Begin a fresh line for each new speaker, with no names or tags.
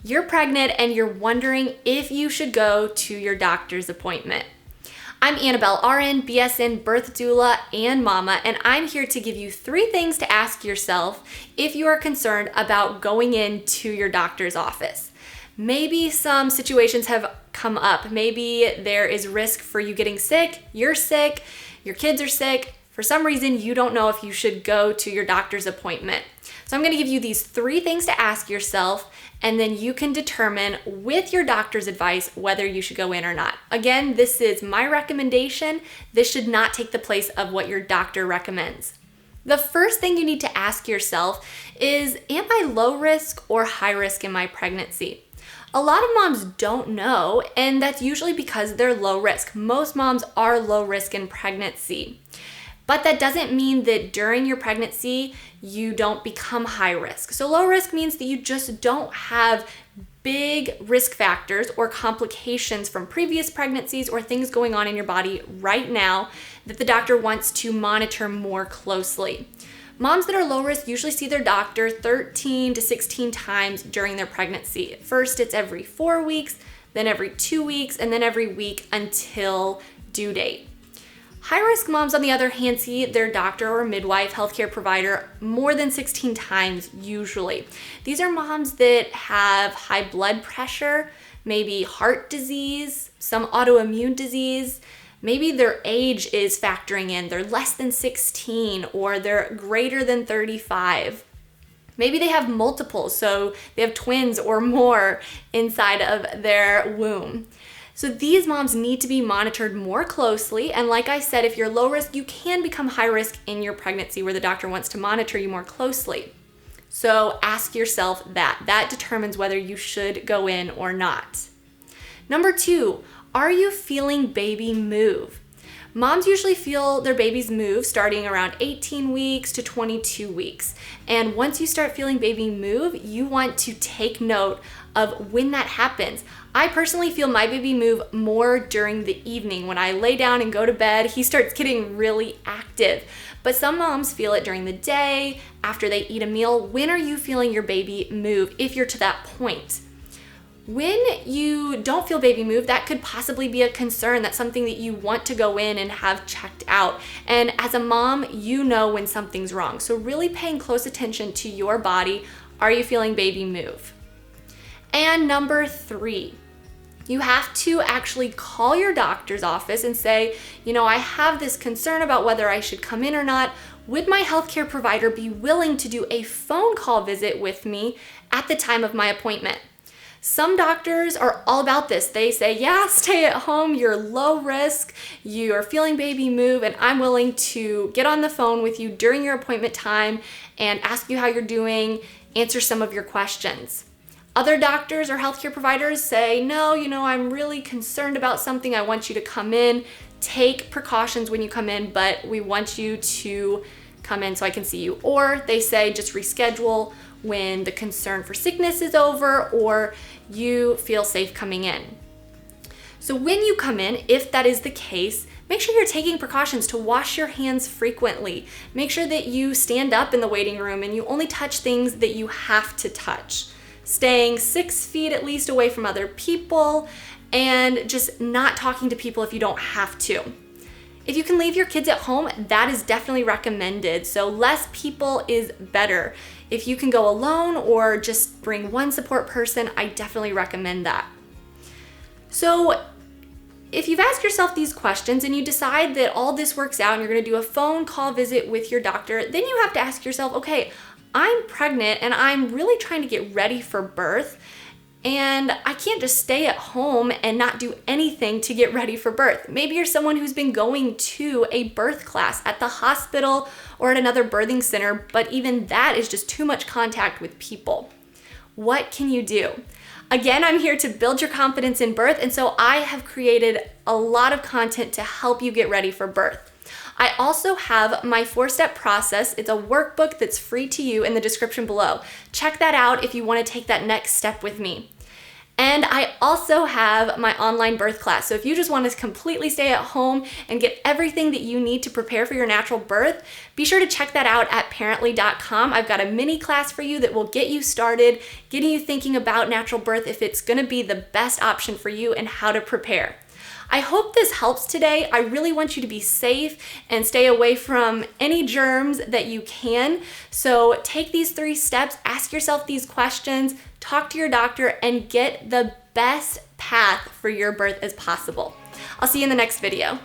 You're pregnant and you're wondering if you should go to your doctor's appointment. I'm Annabelle, RN, BSN, birth doula, and mama, and I'm here to give you 3 things to ask yourself if you are concerned about going into your doctor's office. Maybe some situations have come up. Maybe there is risk for you getting sick, your kids are sick. For some reason, you don't know if you should go to your doctor's appointment. So I'm going to give you these 3 things to ask yourself, and then you can determine with your doctor's advice whether you should go in or not. Again, this is my recommendation. This should not take the place of what your doctor recommends. The first thing you need to ask yourself is, am I low risk or high risk in my pregnancy? A lot of moms don't know, and that's usually because they're low risk. Most moms are low risk in pregnancy. But that doesn't mean that during your pregnancy, you don't become high risk. So low risk means that you just don't have big risk factors or complications from previous pregnancies or things going on in your body right now that the doctor wants to monitor more closely. Moms that are low risk usually see their doctor 13 to 16 times during their pregnancy. First, it's every 4 weeks, then every 2 weeks, and then every week until due date. High-risk moms, on the other hand, see their doctor or midwife, healthcare provider more than 16 times usually. These are moms that have high blood pressure, maybe heart disease, some autoimmune disease. Maybe their age is factoring in. They're less than 16 or they're greater than 35. Maybe they have multiples, so they have twins or more inside of their womb. So these moms need to be monitored more closely. And like I said, if you're low risk, you can become high risk in your pregnancy where the doctor wants to monitor you more closely. So ask yourself that. That determines whether you should go in or not. Number 2, are you feeling baby move? Moms usually feel their babies move starting around 18 weeks to 22 weeks. And once you start feeling baby move, you want to take note of when that happens. I personally feel my baby move more during the evening. When I lay down and go to bed, he starts getting really active. But some moms feel it during the day, after they eat a meal. When are you feeling your baby move if you're to that point? When you don't feel baby move, that could possibly be a concern. That's something that you want to go in and have checked out. And as a mom, you know when something's wrong. So really paying close attention to your body. Are you feeling baby move? And number 3, you have to actually call your doctor's office and say, I have this concern about whether I should come in or not. Would my healthcare provider be willing to do a phone call visit with me at the time of my appointment? Some doctors are all about this. They say, yeah, stay at home, you're low risk, you're feeling baby move, and I'm willing to get on the phone with you during your appointment time and ask you how you're doing, answer some of your questions. Other doctors or healthcare providers say, no, I'm really concerned about something. I want you to come in, take precautions when you come in, but we want you to come in so I can see you. Or they say just reschedule when the concern for sickness is over or you feel safe coming in. So when you come in, if that is the case, make sure you're taking precautions to wash your hands frequently. Make sure that you stand up in the waiting room and you only touch things that you have to touch. Staying 6 feet at least away from other people and just not talking to people if you don't have to. If you can leave your kids at home, that is definitely recommended. So less people is better. If you can go alone or just bring one support person, I definitely recommend that. So if you've asked yourself these questions and you decide that all this works out and you're going to do a phone call visit with your doctor, then you have to ask yourself, okay, I'm pregnant and I'm really trying to get ready for birth. And I can't just stay at home and not do anything to get ready for birth. Maybe you're someone who's been going to a birth class at the hospital or at another birthing center, but even that is just too much contact with people. What can you do? Again, I'm here to build your confidence in birth, and so I have created a lot of content to help you get ready for birth. I also have my 4-step process. It's a workbook that's free to you in the description below. Check that out if you want to take that next step with me. And I also have my online birth class. So if you just want to completely stay at home and get everything that you need to prepare for your natural birth, be sure to check that out at parently.com. I've got a mini class for you that will get you started, getting you thinking about natural birth, if it's going to be the best option for you and how to prepare. I hope this helps today. I really want you to be safe and stay away from any germs that you can. So take these 3 steps, ask yourself these questions, talk to your doctor, and get the best path for your birth as possible. I'll see you in the next video.